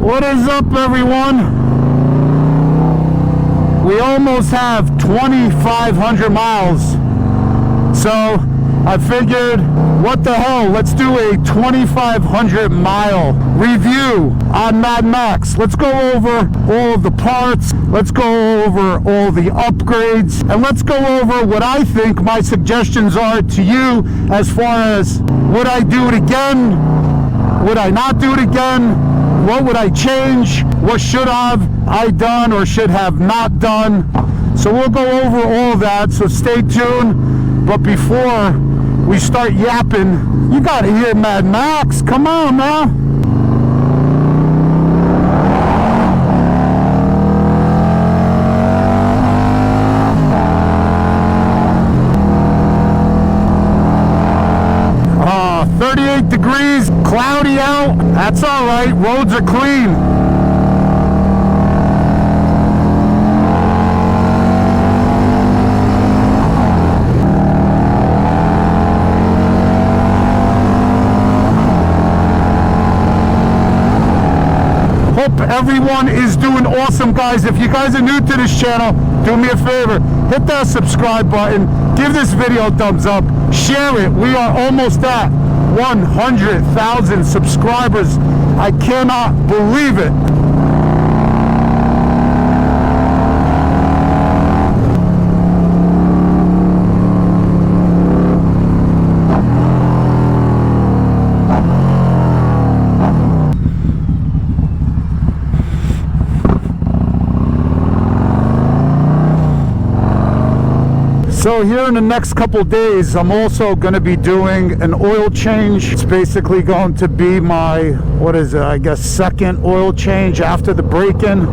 What is up, everyone? We almost have 2,500 miles. So I figured, what the hell, let's do a 2,500 mile review on Mad Max. Let's go over all of the parts, let's go over all the upgrades, and let's go over what I think my suggestions are to you as far as would I do it again, would I not do it again, what would I change, what should have I done or should have not done. So we'll go over all of that, so stay tuned. But before we start yapping, you gotta hear Mad Max. Come on, man. Ah, 38 degrees, cloudy out. That's all right, roads are clean. Hope everyone is doing awesome, guys. If you guys are new to this channel, do me a favor, hit that subscribe button, give this video a thumbs up, share it. We are almost at 100,000 subscribers. I cannot believe it. So here in the next couple days, I'm also going to be doing an oil change. It's basically going to be my, what is it, I guess second oil change after the break-in.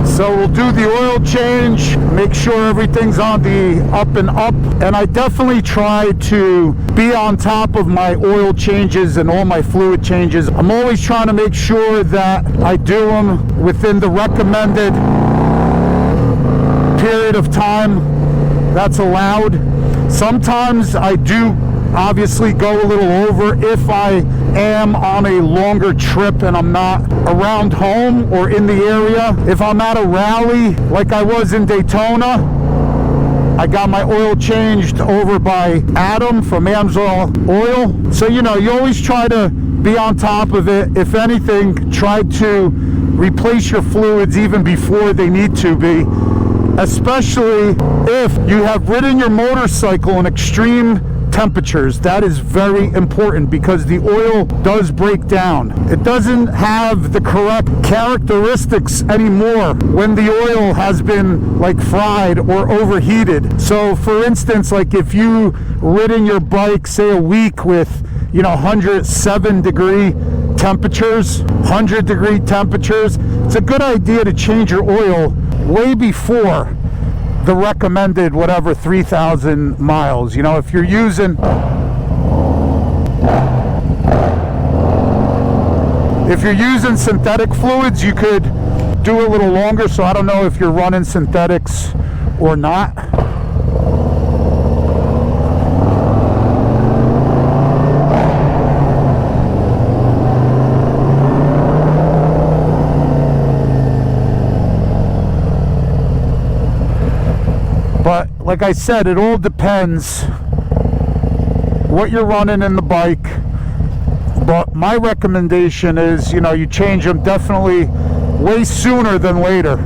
So we'll do the oil change, make sure everything's on the up and up, and I definitely try to be on top of my oil changes and all my fluid changes. I'm always trying to make sure that I do them within the recommended period of time that's allowed. Sometimes I do obviously go a little over if I am on a longer trip and I'm not around home or in the area. If I'm at a rally like I was in Daytona, I got my oil changed over by Adam from Amsoil Oil. So you know, you always try to be on top of it. If anything, try to replace your fluids even before they need to be, especially if you have ridden your motorcycle in extreme temperatures. That is very important because the oil does break down. It doesn't have the correct characteristics anymore when the oil has been like fried or overheated. So for instance, like if you ridden your bike say a week with 107 degree temperatures, 100 degree temperatures, it's a good idea to change your oil way before the recommended whatever 3,000 miles. If you're using synthetic fluids, you could do a little longer. So I don't know if you're running synthetics or not. But like I said, it all depends what you're running in the bike. But my recommendation is, you change them definitely way sooner than later.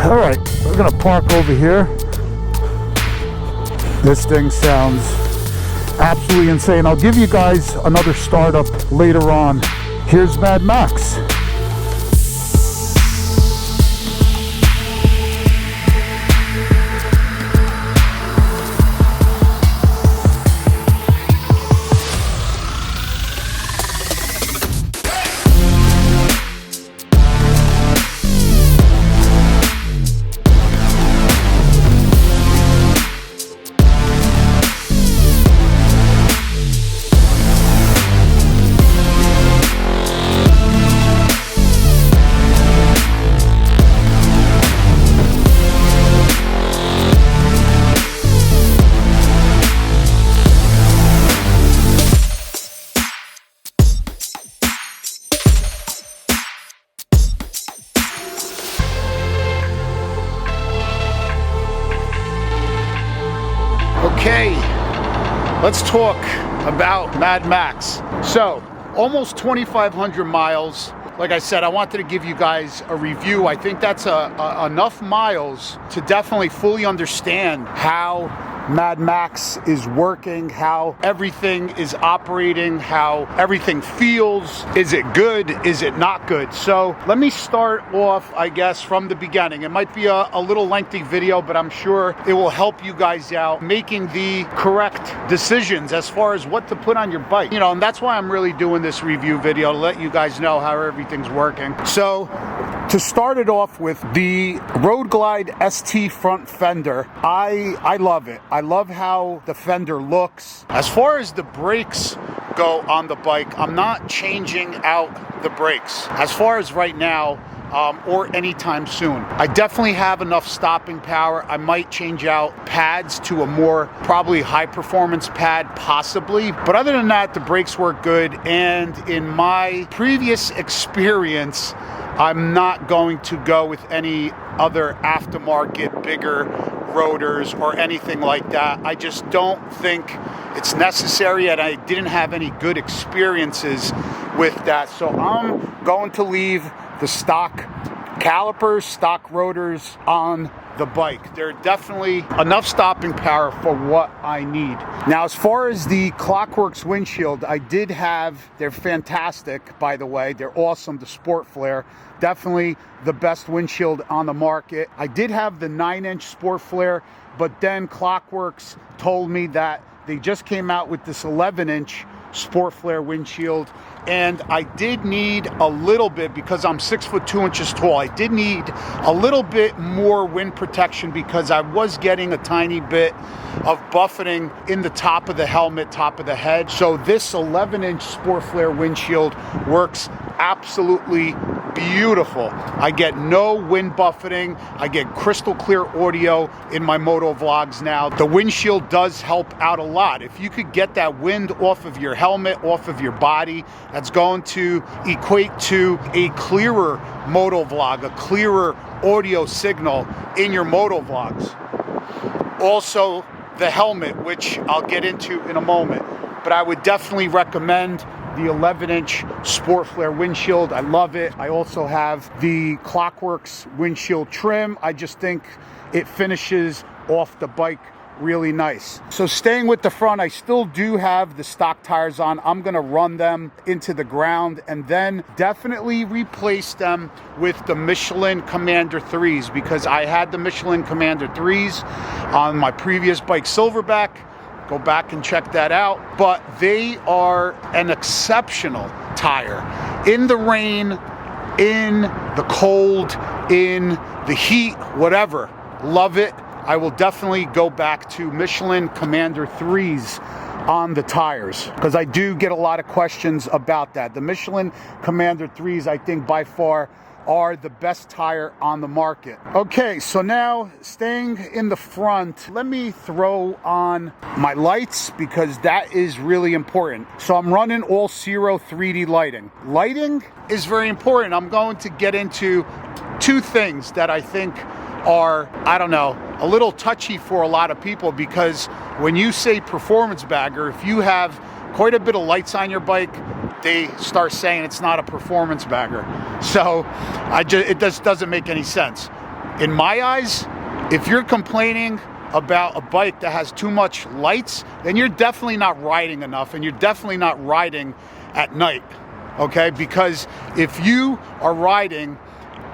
All right, we're gonna park over here. This thing sounds absolutely insane. I'll give you guys another startup later on. Here's Mad Max. Okay, let's talk about Mad Max. So, almost 2,500 miles. Like I said, I wanted to give you guys a review. I think that's enough miles to definitely fully understand how Mad Max is working, how everything is operating, how everything feels. Is it good? Is it not good? So let me start off, I guess, from the beginning. It might be a little lengthy video, but I'm sure it will help you guys out making the correct decisions as far as what to put on your bike. You know, and that's why I'm really doing this review video, to let you guys know how everything's working. So to start it off with, the Road Glide ST front fender, I love it. I love how the fender looks. As far as the brakes go on the bike, I'm not changing out the brakes as far as right now, or anytime soon. I definitely have enough stopping power. I might change out pads to a more probably high performance pad, possibly. But other than that, the brakes work good. And in my previous experience, I'm not going to go with any other aftermarket bigger rotors or anything like that. I just don't think it's necessary, and I didn't have any good experiences with that. So I'm going to leave the stock calipers, stock rotors on the bike. They're definitely enough stopping power for what I need. Now, as far as the Clockworks windshield, I did have, they're fantastic, by the way. They're awesome, the Sport Flare. Definitely the best windshield on the market. I did have the 9-inch Sport Flare, but then Clockworks told me that they just came out with this 11-inch Sport Flare windshield, and I did need a little bit, because I'm 6 foot 2 inches tall, I did need a little bit more wind protection because I was getting a tiny bit of buffeting in the top of the helmet, top of the head. So this 11-inch Sport Flare windshield works absolutely beautiful. I get no wind buffeting. I get crystal clear audio in my moto vlogs now. The windshield does help out a lot. If you could get that wind off of your helmet, off of your body, that's going to equate to a clearer moto vlog, a clearer audio signal in your moto vlogs. Also, the helmet, which I'll get into in a moment, but I would definitely recommend the 11-inch Sport Flare windshield. I love it. I also have the Clockworks windshield trim. I just think it finishes off the bike really nice. So staying with the front, I still do have the stock tires on. I'm gonna run them into the ground and then definitely replace them with the Michelin Commander 3s, because I had the Michelin Commander 3s on my previous bike, Silverback. Go back and check that out. But they are an exceptional tire. In the rain, in the cold, in the heat, whatever. Love it. I will definitely go back to Michelin Commander 3s on the tires, because I do get a lot of questions about that. The Michelin Commander 3s, I think by far, are the best tire on the market. Okay, so now staying in the front, let me throw on my lights, because that is really important. So I'm running all Zero 3D lighting. Lighting is very important. I'm going to get into two things that I think are, I don't know, a little touchy for a lot of people, because when you say performance bagger, if you have quite a bit of lights on your bike, they start saying it's not a performance bagger. So it just doesn't make any sense. In my eyes, if you're complaining about a bike that has too much lights, then you're definitely not riding enough, and you're definitely not riding at night, okay? Because if you are riding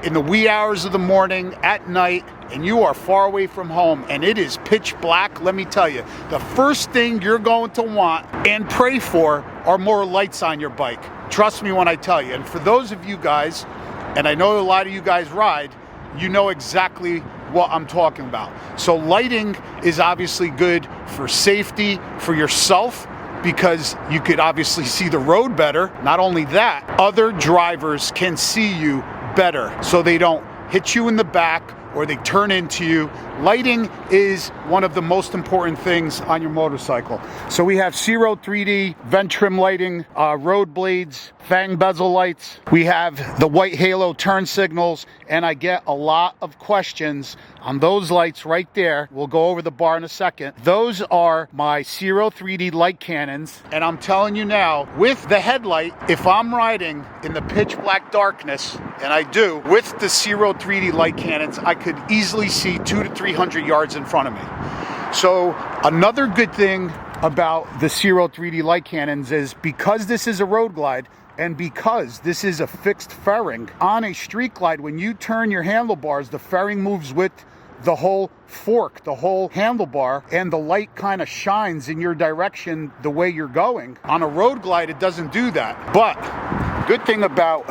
in the wee hours of the morning, at night, and you are far away from home and it is pitch black, let me tell you, the first thing you're going to want and pray for are more lights on your bike. Trust me when I tell you. And for those of you guys, and I know a lot of you guys ride, you know exactly what I'm talking about. So lighting is obviously good for safety, for yourself, because you could obviously see the road better. Not only that, other drivers can see you better, so they don't hit you in the back or they turn into you lighting is one of the most important things on your motorcycle. So we have Zero 3D vent trim lighting, road blades, fang bezel lights. We have the white halo turn signals, and I get a lot of questions on those lights right there. We'll go over the bar in a second. Those are my Zero 3D light cannons, and I'm telling you now, with the headlight, if I'm riding in the pitch black darkness, and I do, with the Zero 3D light cannons, I could easily see 200 to 300 yards in front of me. So another good thing about the Zero 3D light cannons is because this is a road glide, and because this is a fixed fairing, on a street glide, when you turn your handlebars, the fairing moves with the whole fork, the whole handlebar, and the light kind of shines in your direction the way you're going. On a road glide, it doesn't do that. But good thing about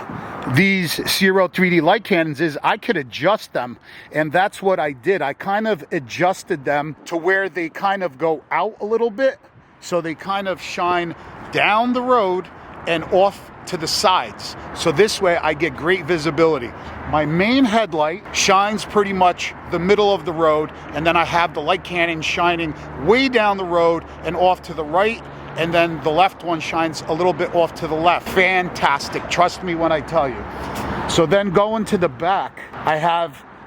these Zero 3D light cannons is I could adjust them, and that's what I did. I kind of adjusted them to where they kind of go out a little bit, so they kind of shine down the road and off to the sides. So this way I get great visibility. My main headlight shines pretty much the middle of the road, and then I have the light cannon shining way down the road and off to the right, and then the left one shines a little bit off to the left. Fantastic, trust me when I tell you. So then going to the back,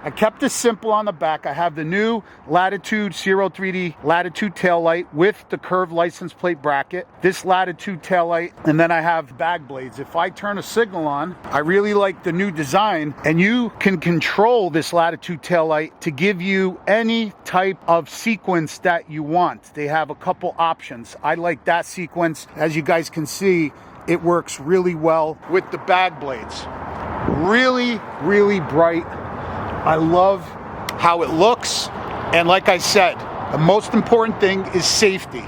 I kept this simple on the back. I have the new Latitude Zero 3D Latitude taillight with the curved license plate bracket, this Latitude taillight, and then I have bag blades. If I turn a signal on, I really like the new design, and you can control this Latitude taillight to give you any type of sequence that you want. They have a couple options. I like that sequence. As you guys can see, it works really well with the bag blades. Really, really bright. I love how it looks, and like I said, the most important thing is safety,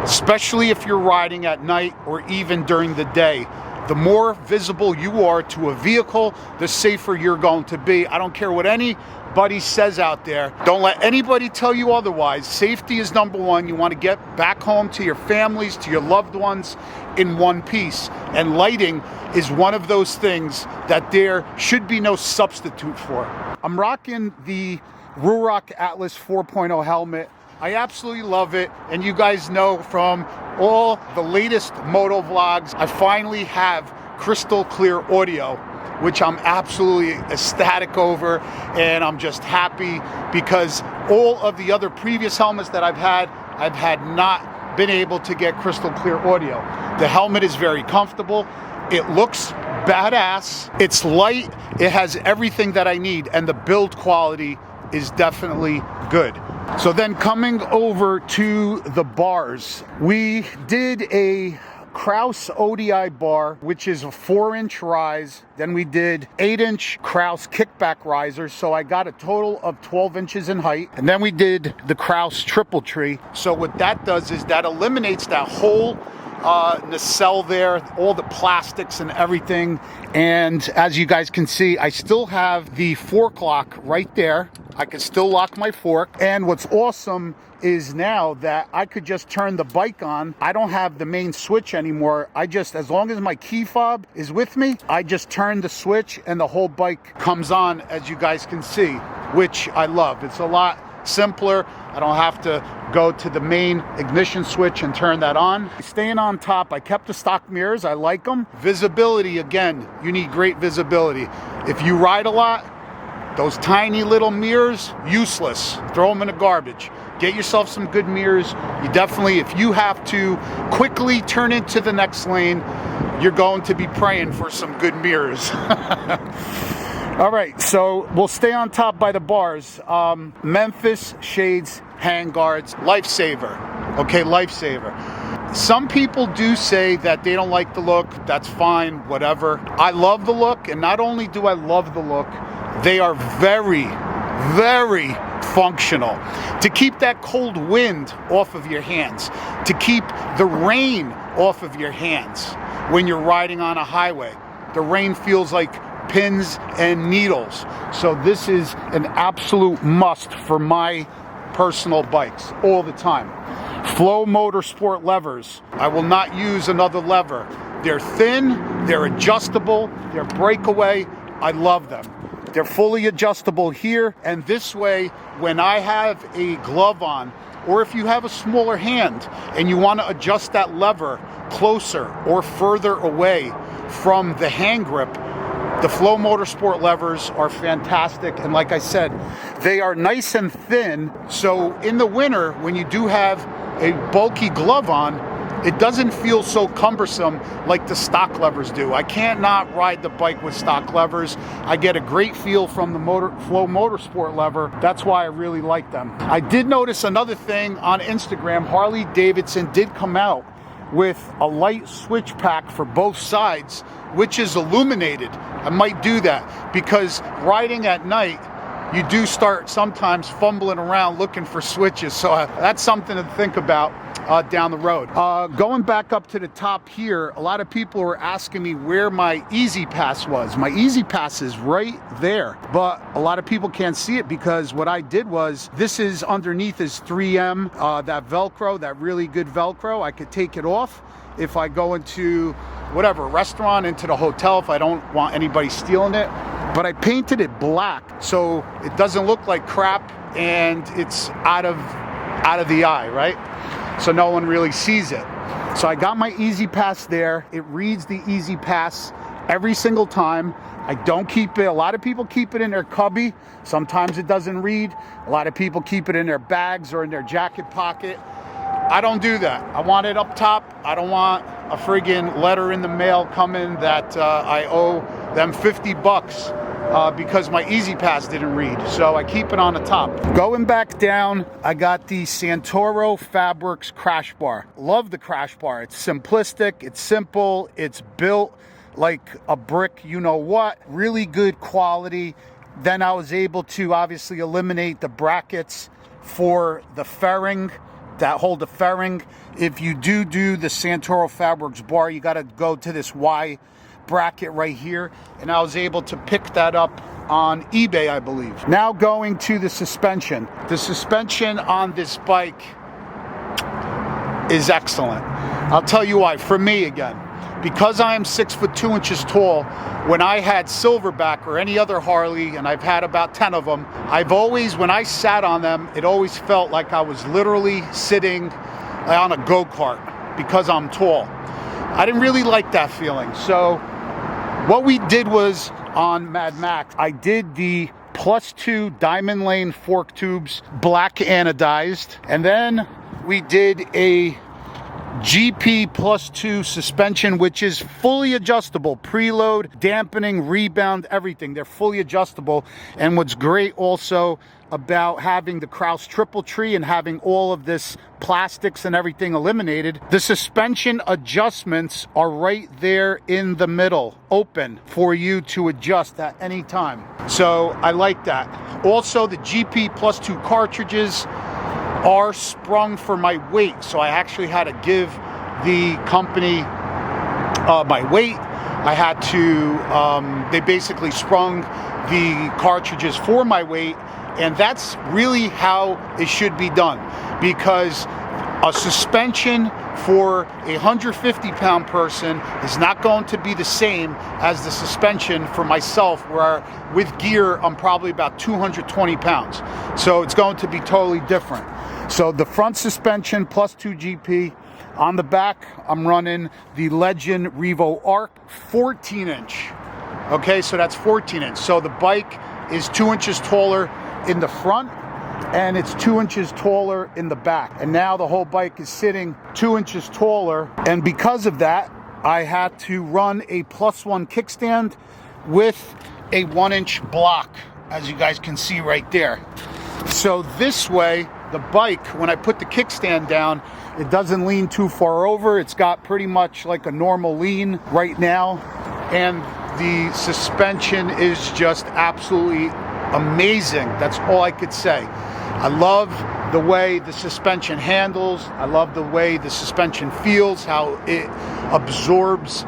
especially if you're riding at night or even during the day. The more visible you are to a vehicle, the safer you're going to be. I don't care what anybody says out there. Don't let anybody tell you otherwise. Safety is number one. You want to get back home to your families, to your loved ones in one piece. And lighting is one of those things that there should be no substitute for. I'm rocking the Ruroc Atlas 4.0 helmet. I absolutely love it, and you guys know from all the latest moto vlogs, I finally have crystal clear audio, which I'm absolutely ecstatic over, and I'm just happy because all of the other previous helmets that I've had not been able to get crystal clear audio. The helmet is very comfortable. It looks badass. It's light. It has everything that I need, and the build quality is definitely good. So then coming over to the bars, we did a Kraus ODI bar, which is a 4-inch rise. Then we did 8-inch Kraus kickback risers, so I got a total of 12 inches in height. And then we did the Kraus triple tree. So what that does is that eliminates that whole nacelle there, all the plastics and everything. And as you guys can see, I still have the fork lock right there. I can still lock my fork. And what's awesome is now that I could just turn the bike on. I don't have the main switch anymore. I just, as long as my key fob is with me, I just turn the switch and the whole bike comes on, as you guys can see, which I love. It's a lot simpler. I don't have to go to the main ignition switch and turn that on. Staying on top, I kept the stock mirrors. I like them. Visibility, again, you need great visibility. If you ride a lot, those tiny little mirrors, useless. Throw them in the garbage. Get yourself some good mirrors. You definitely, if you have to quickly turn into the next lane, you're going to be praying for some good mirrors. All right, so we'll stay on top by the bars. Memphis Shades handguards, lifesaver. Okay, lifesaver. Some people do say that they don't like the look. That's fine, whatever. I love the look, and not only do I love the look, they are very, very functional. To keep that cold wind off of your hands, to keep the rain off of your hands when you're riding on a highway. The rain feels like pins and needles. So this is an absolute must for my personal bikes all the time. Flow Motorsport levers. I will not use another lever. They're thin, they're adjustable, they're breakaway. I love them. They're fully adjustable here, and this way, when I have a glove on, or if you have a smaller hand and you want to adjust that lever closer or further away from the hand grip, the Flow Motorsport levers are fantastic. And like I said, they are nice and thin, so in the winter, when you do have a bulky glove on, it doesn't feel so cumbersome like the stock levers do. I can't not ride the bike with stock levers. I get a great feel from the Flow Motorsport lever. That's why I really like them. I did notice another thing on Instagram. Harley Davidson did come out with a light switch pack for both sides, which is illuminated. I might do that because riding at night, you do start sometimes fumbling around looking for switches. So that's something to think about down the road. Going back up to the top here, a lot of people were asking me where my Easy Pass was. My Easy Pass is right there, but a lot of people can't see it because what I did was, this is underneath is 3M, that Velcro, that really good Velcro. I could take it off if I go into whatever restaurant, into the hotel, if I don't want anybody stealing it. But I painted it black so it doesn't look like crap and it's out of the eye, right? So no one really sees it. So I got my Easy Pass there. It reads the Easy Pass every single time. I don't keep it. A lot of people keep it in their cubby. Sometimes it doesn't read. A lot of people keep it in their bags or in their jacket pocket. I don't do that. I want it up top. I don't want a friggin' letter in the mail coming that I owe them 50 bucks because my Easy Pass didn't read. So I keep it on the top. Going back down, I got the Santoro Fabrics crash bar. Love the crash bar. It's simplistic, it's simple, it's built like a brick, you know what. Really good quality. Then I was able to obviously eliminate the brackets for the fairing that hold the fairing. If you do the Santoro Fabrics bar, you got to go to this Y bracket right here, and I was able to pick that up on eBay, I believe. Now going to the suspension. The suspension on this bike is excellent. I'll tell you why. For me, again, because I am 6 foot 2 inches tall, when I had Silverback or any other Harley, and I've had about 10 of them, I've always, when I sat on them, it always felt like I was literally sitting on a go-kart because I'm tall. I didn't really like that feeling. So what we did was, on Mad Max, I did the +2 Diamond Lane fork tubes, black anodized, and then we did a GP +2 suspension, which is fully adjustable, preload, dampening, rebound, everything. They're fully adjustable. And what's great also about having the Kraus Triple Tree and having all of this plastics and everything eliminated, the suspension adjustments are right there in the middle, open for you to adjust at any time. So I like that. Also, the GP +2 cartridges are sprung for my weight, so I actually had to give the company my weight. I had to, they basically sprung the cartridges for my weight, and that's really how it should be done, because a suspension for a 150-pound person is not going to be the same as the suspension for myself, where with gear I'm probably about 220 pounds. So it's going to be totally different. So the front suspension +2 GP. On the back, I'm running the Legend Revo Arc 14-inch. Okay, so that's 14-inch. So the bike is 2 inches taller in the front, and it's 2 inches taller in the back. And now the whole bike is sitting 2 inches taller. And because of that, I had to run a +1 kickstand with a 1-inch block, as you guys can see right there. So this way, the bike, when I put the kickstand down, it doesn't lean too far over. It's got pretty much like a normal lean right now. And the suspension is just absolutely amazing. That's all I could say. I love the way the suspension handles. I love the way the suspension feels, how it absorbs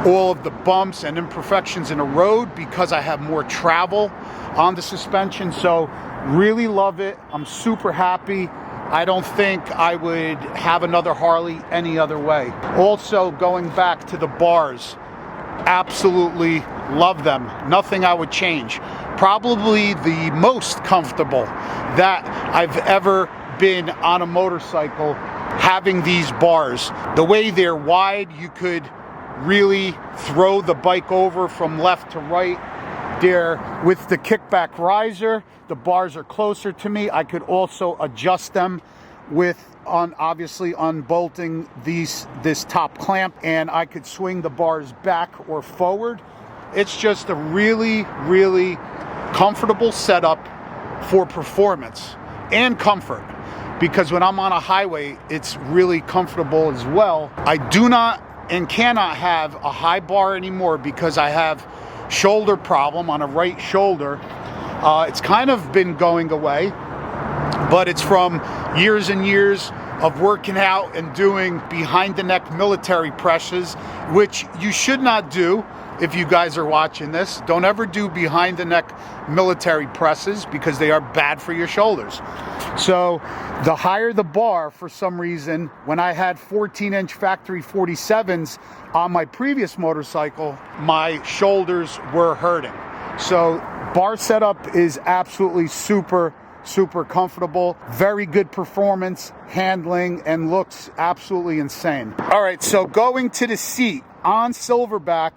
all of the bumps and imperfections in a road because I have more travel on the suspension. So really love it. I'm super happy. I don't think I would have another Harley any other way. Also, going back to the bars, absolutely love them. Nothing I would change. probably the most comfortable that I've ever been on a motorcycle, having these bars. The way they're wide, you could really throw the bike over from left to right. There, with the kickback riser, the bars are closer to me. I could also adjust them with obviously unbolting this top clamp, and I could swing the bars back or forward. It's just a really, really comfortable setup for performance and comfort, because when I'm on a highway, it's really comfortable as well. I do not and cannot have a high bar anymore because I have shoulder problem on a right shoulder. It's kind of been going away, but it's from years and years of working out and doing behind the neck military presses, which you should not do. If you guys are watching this, don't ever do behind the neck military presses because they are bad for your shoulders. So the higher the bar, for some reason, when I had 14-inch factory 47s on my previous motorcycle, my shoulders were hurting. So bar setup is absolutely super comfortable, very good performance, handling, and looks absolutely insane. All right, so going to the seat on Silverback,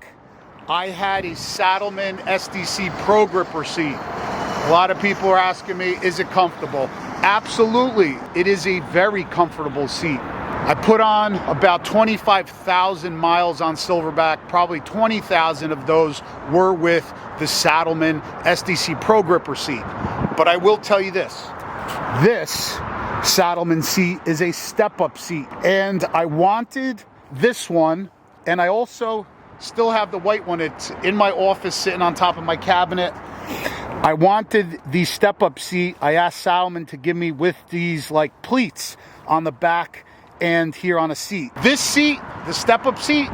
I had a Saddlemen SDC Pro Gripper seat. A lot of people are asking me, is it comfortable? Absolutely, it is a very comfortable seat. I put on about 25,000 miles on Silverback. Probably 20,000 of those were with the Saddlemen SDC Pro Gripper seat. But I will tell you this Saddlemen seat is a step-up seat. And I wanted this one, and I also still have the white one. It's in my office sitting on top of my cabinet. I wanted the step-up seat. I asked Saddlemen to give me with these like pleats on the back and here on a seat. This seat, the step-up seat,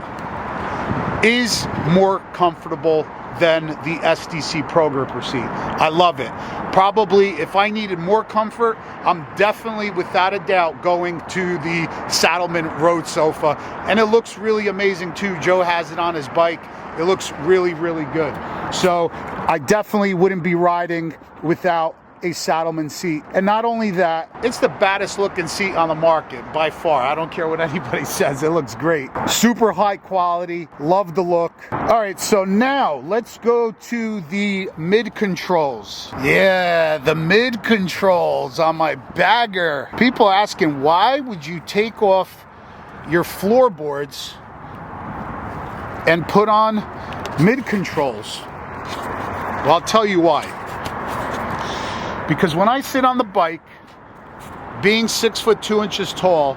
is more comfortable than the SDC Pro Gripper seat. I love it. Probably if I needed more comfort, I'm definitely without a doubt going to the Saddlemen Road Sofa. And it looks really amazing too. Joe has it on his bike. It looks really, really good. So I definitely wouldn't be riding without a Saddlemen seat. And not only that, it's the baddest looking seat on the market by far. I don't care what anybody says, it looks great. Super high quality, love the look. All right, so now let's go to the mid controls. Yeah, the mid controls on my bagger. People are asking, why would you take off your floorboards and put on mid controls? Well, I'll tell you why. Because when I sit on the bike, being 6'2" tall,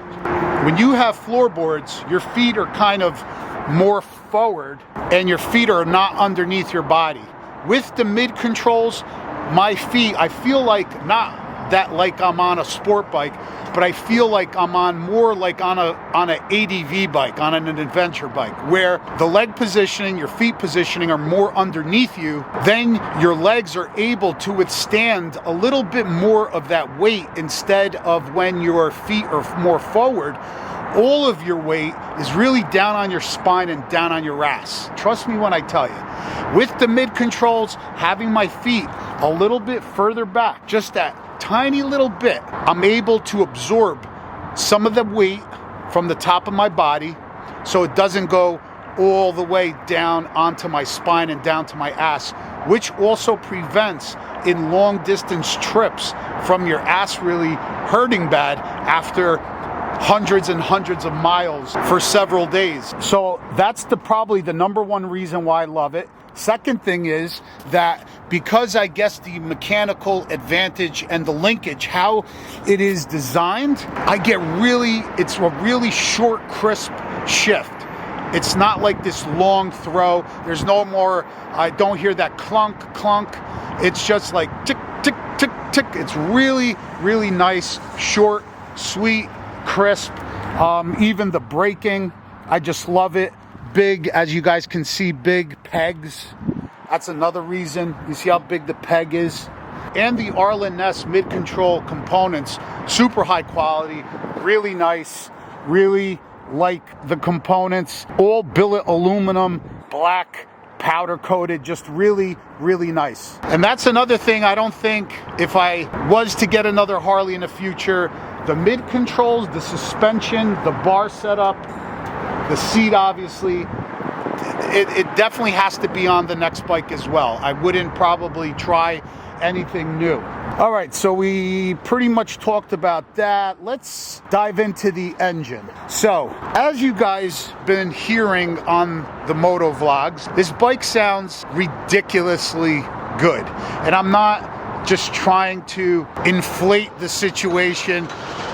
when you have floorboards, your feet are kind of more forward and your feet are not underneath your body. With the mid controls, my feet, I feel like not that like I'm on a sport bike, but I feel like I'm on more like on an ADV bike, on an adventure bike, where the leg positioning, your feet positioning are more underneath you. Then your legs are able to withstand a little bit more of that weight, instead of when your feet are more forward, all of your weight is really down on your spine and down on your ass. Trust me when I tell you. With the mid controls, having my feet a little bit further back, just that tiny little bit, I'm able to absorb some of the weight from the top of my body so it doesn't go all the way down onto my spine and down to my ass, which also prevents in long distance trips from your ass really hurting bad after hundreds and hundreds of miles for several days. So that's probably the number one reason why I love it. Second thing is that because I guess the mechanical advantage and the linkage, how it is designed, it's a really short, crisp shift. It's not like this long throw. There's no more, I don't hear that clunk, clunk. It's just like tick, tick, tick, tick. It's really, really nice, short, sweet, crisp. Even the braking, I just love it. Big, as you guys can see, big pegs. That's another reason. You see how big the peg is? And the Arlen Ness mid-control components, super high quality, really nice, really like the components. All billet aluminum, black powder coated, just really, really nice. And that's another thing. I don't think if I was to get another Harley in the future, the mid controls, the suspension, the bar setup, the seat, obviously, it definitely has to be on the next bike as well. I wouldn't probably try anything new. All right, so we pretty much talked about that. Let's dive into the engine. So, as you guys been hearing on the moto vlogs, this bike sounds ridiculously good. And I'm not just trying to inflate the situation.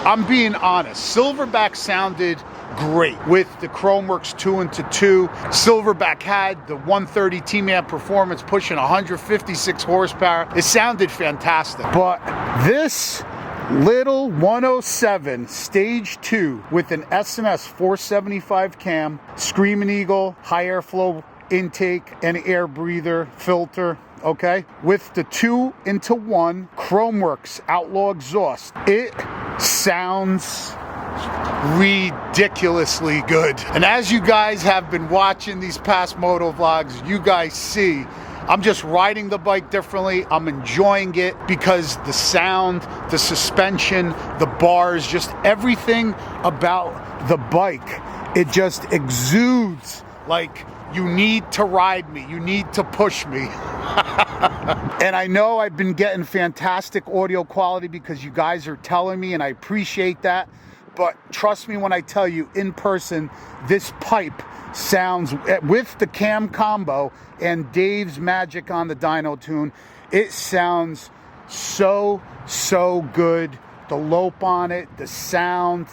I'm being honest. Silverback sounded great with the Chromeworks 2-into-2. Silverback had the 130 T-Man performance pushing 156 horsepower. It sounded fantastic. But this little 107 Stage 2 with an S&S 475 cam, Screaming Eagle, high airflow intake, and air breather filter, okay, with the 2-into-1 Chromeworks Outlaw exhaust, it sounds ridiculously good. And as you guys have been watching these past moto vlogs, you guys see I'm just riding the bike differently. I'm enjoying it because the sound, the suspension, the bars, just everything about the bike, it just exudes like you need to ride me, you need to push me. And I know I've been getting fantastic audio quality because you guys are telling me, and I appreciate that. But trust me when I tell you, in person, this pipe sounds, with the cam combo and Dave's magic on the dyno tune, it sounds so good. The lope on it, the sound,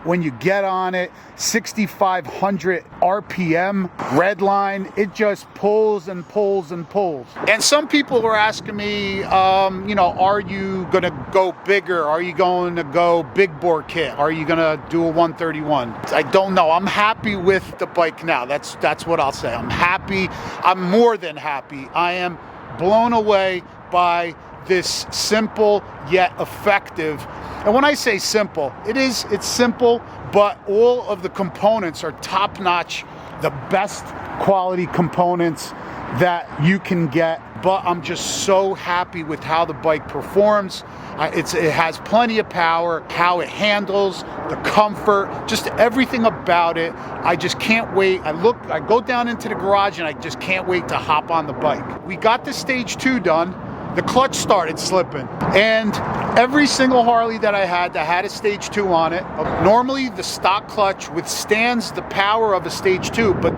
when you get on it, 6,500 RPM, red line, it just pulls and pulls and pulls. And some people were asking me, are you gonna go bigger? Are you going to go big bore kit? Are you gonna do a 131? I don't know. I'm happy with the bike now. That's what I'll say. I'm happy. I'm more than happy. I am blown away by this simple yet effective. And when I say simple, it's simple, but all of the components are top-notch, the best quality components that you can get. But I'm just so happy with how the bike performs. It has plenty of power, how it handles, the comfort, just everything about it. I just can't wait. I go down into the garage and I just can't wait to hop on the bike. We got the Stage 2 done. The clutch started slipping, and every single Harley that I had that had a Stage 2 on it, normally the stock clutch withstands the power of a Stage 2, but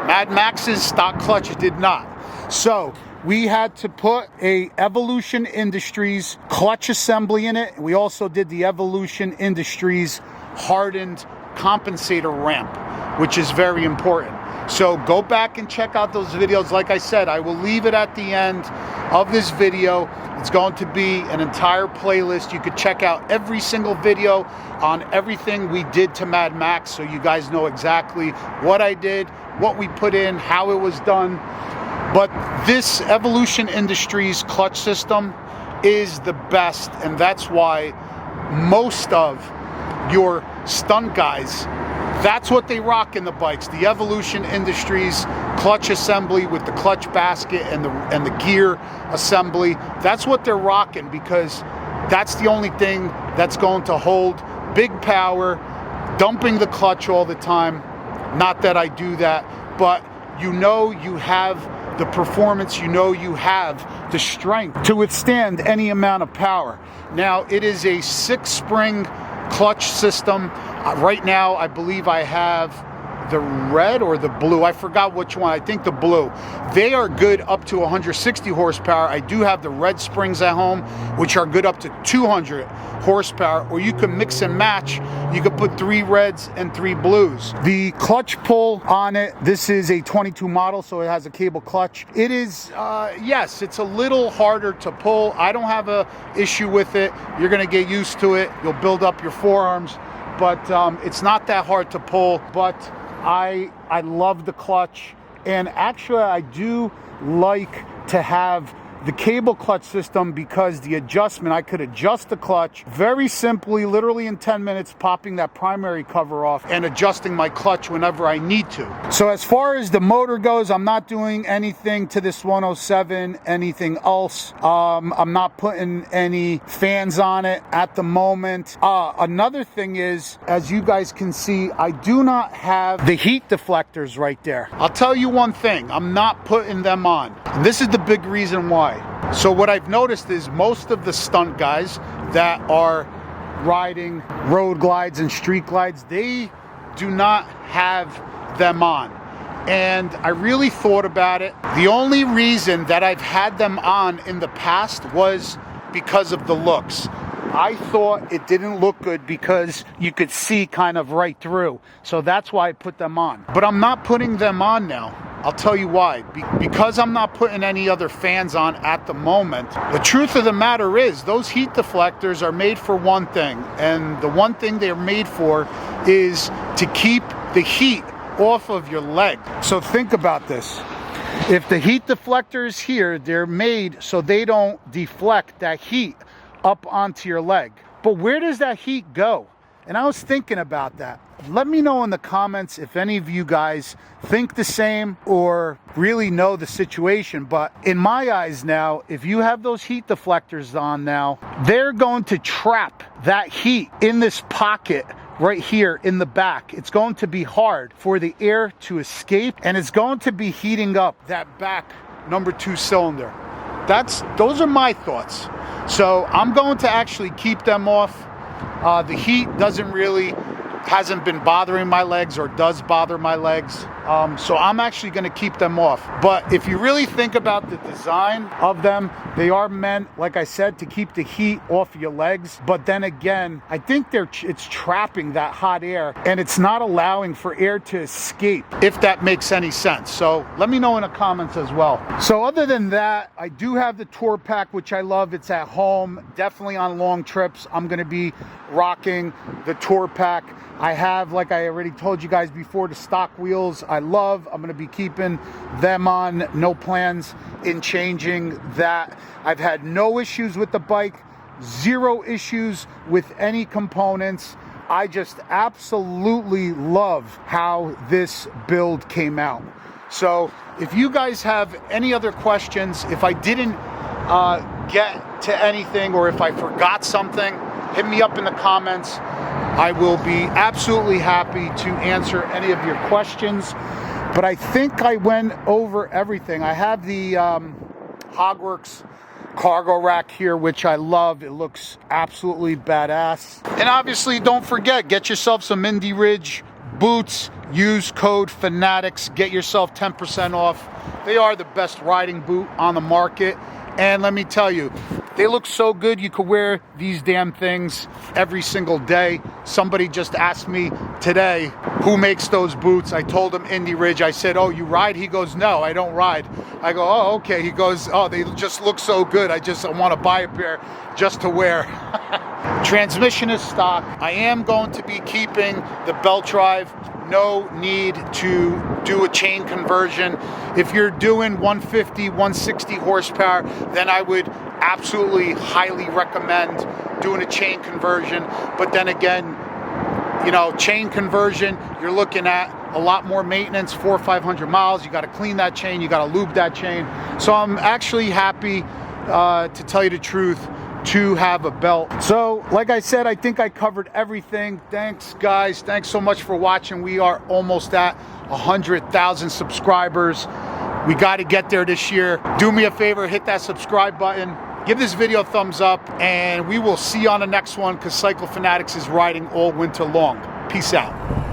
Mad Max's stock clutch did not. So we had to put a Evolution Industries clutch assembly in it. We also did the Evolution Industries hardened compensator ramp, which is very important. So go back and check out those videos. Like I said, I will leave it at the end of this video. It's going to be an entire playlist. You could check out every single video on everything we did to Mad Max, so you guys know exactly what I did, what we put in, how it was done. But this Evolution Industries clutch system is the best, and that's why most of your stunt guys, that's what they rock in the bikes. The Evolution Industries clutch assembly with the clutch basket and the gear assembly. That's what they're rocking, because that's the only thing that's going to hold big power, dumping the clutch all the time. Not that I do that, but you have the performance, you have the strength to withstand any amount of power. Now, it is a 6-spring clutch system. Right now, I believe I have the red or the blue. I forgot which one. I think the blue. They are good up to 160 horsepower. I do have the red springs at home, which are good up to 200 horsepower, or you can mix and match. You could put 3 reds and 3 blues. The clutch pull on it, this is a 22 model, so it has a cable clutch. It is, yes, it's a little harder to pull. I don't have a issue with it. You're gonna get used to it. You'll build up your forearms, but it's not that hard to pull. But I love the clutch, and actually I do like to have the cable clutch system because the adjustment, I could adjust the clutch very simply, literally in 10 minutes, popping that primary cover off and adjusting my clutch whenever I need to. So as far as the motor goes, I'm not doing anything to this 107, anything else. I'm not putting any fans on it at the moment. Another thing is, as you guys can see, I do not have the heat deflectors right there. I'll tell you one thing, I'm not putting them on. And this is the big reason why. So what I've noticed is most of the stunt guys that are riding road glides and street glides, they do not have them on. And I really thought about it. The only reason that I've had them on in the past was because of the looks. I thought it didn't look good because you could see kind of right through. So that's why I put them on. But I'm not putting them on now. I'll tell you why. Because I'm not putting any other fans on at the moment. The truth of the matter is those heat deflectors are made for one thing. And the one thing they're made for is to keep the heat off of your leg. So think about this. If the heat deflector is here, they're made so they don't deflect that heat up onto your leg. But where does that heat go? And I was thinking about that. Let me know in the comments if any of you guys think the same or really know the situation. But in my eyes now, if you have those heat deflectors on now, they're going to trap that heat in this pocket right here in the back. It's going to be hard for the air to escape, and it's going to be heating up that back number 2 cylinder. Those are my thoughts. So I'm going to actually keep them off. The heat hasn't been bothering my legs or does bother my legs. So I'm actually going to keep them off. But if you really think about the design of them, they are meant, like I said, to keep the heat off your legs. But then again, I think it's trapping that hot air and it's not allowing for air to escape, if that makes any sense. So let me know in the comments as well. So other than that, I do have the Tour Pack, which I love. It's at home, definitely on long trips. I'm going to be rocking the Tour Pack. I have, like I already told you guys before, the stock wheels I'm going to be keeping them on. No plans in changing that. I've had no issues with the bike, 0 issues with any components. I just absolutely love how this build came out. So if you guys have any other questions, if I didn't get to anything or if I forgot something, hit me up in the comments. I will be absolutely happy to answer any of your questions. But I think I went over everything. I have the Hogworks cargo rack here, which I love. It looks absolutely badass. And obviously, don't forget, get yourself some Indy Ridge boots. Use code Fanatix. Get yourself 10% off. They are the best riding boot on the market. And let me tell you, they look so good. You could wear these damn things every single day. Somebody just asked me today, who makes those boots? I told him Indy Ridge. I said, oh, you ride? He goes, no, I don't ride. I go, oh, okay. He goes, oh, they just look so good. I want to buy a pair just to wear. Transmission is stock. I am going to be keeping the belt drive. No need to do a chain conversion. If you're doing 150, 160 horsepower, then I would absolutely highly recommend doing a chain conversion. But then again, you know, chain conversion, you're looking at a lot more maintenance, 400 or 500 miles. You got to clean that chain, you got to lube that chain. So I'm actually happy, to tell you the truth, to have a belt. So like I said, I think I covered everything. Thanks guys, thanks so much for watching. We are almost at 100,000 subscribers. We got to get there this year. Do me a favor, hit that subscribe button, give this video a thumbs up, and we will see you on the next one, because Cycle Fanatix is riding all winter long. Peace out.